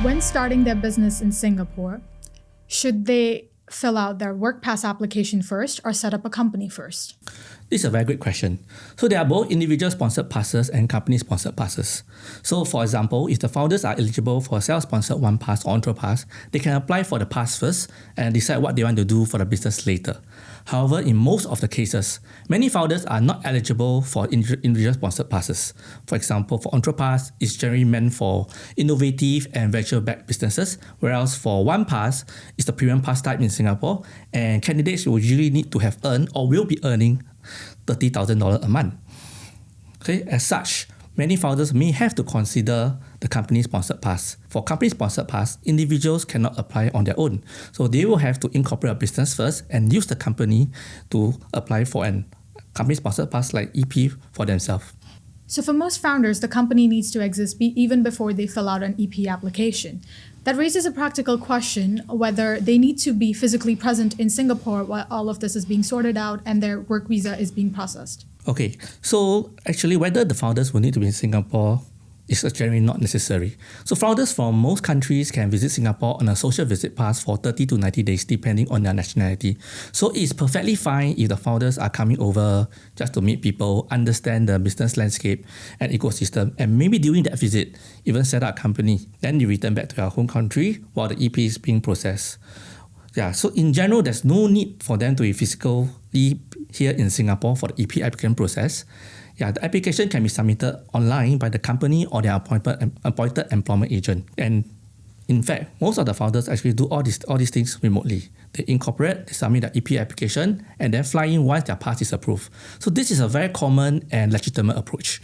When starting their business in Singapore, should they fill out their work pass application first or set up a company first? This is a very great question. So there are both individual sponsored passes and company sponsored passes. So for example, if the founders are eligible for a self-sponsored one pass or EntrePass, they can apply for the pass first and decide what they want to do for the business later. However, in most of the cases, many founders are not eligible for individual sponsored passes. For example, for EntrePass, it's generally meant for innovative and venture-backed businesses, whereas for one pass, it's the premium pass type in Singapore, and candidates will usually need to have earned or will be earning $30,000 a month. Okay, as such, many founders may have to consider the company-sponsored pass. For company-sponsored pass, individuals cannot apply on their own. So they will have to incorporate a business first and use the company to apply for an company-sponsored pass like EP for themselves. So for most founders, the company needs to exist even before they fill out an EP application. That raises a practical question whether they need to be physically present in Singapore while all of this is being sorted out and their work visa is being processed. Okay, so actually whether the founders will need to be in Singapore is generally not necessary. So founders from most countries can visit Singapore on a social visit pass for 30 to 90 days depending on their nationality. So it's perfectly fine if the founders are coming over just to meet people, understand the business landscape and ecosystem, and maybe during that visit, even set up a company. Then you return back to your home country while the EP is being processed. Yeah, so in general, there's no need for them to be physically here in Singapore for the EP application process. Yeah, the application can be submitted online by the company or their appointed employment agent. And in fact, most of the founders actually do all these things remotely. They incorporate, they submit the EP application, and then fly in once their pass is approved. So this is a very common and legitimate approach.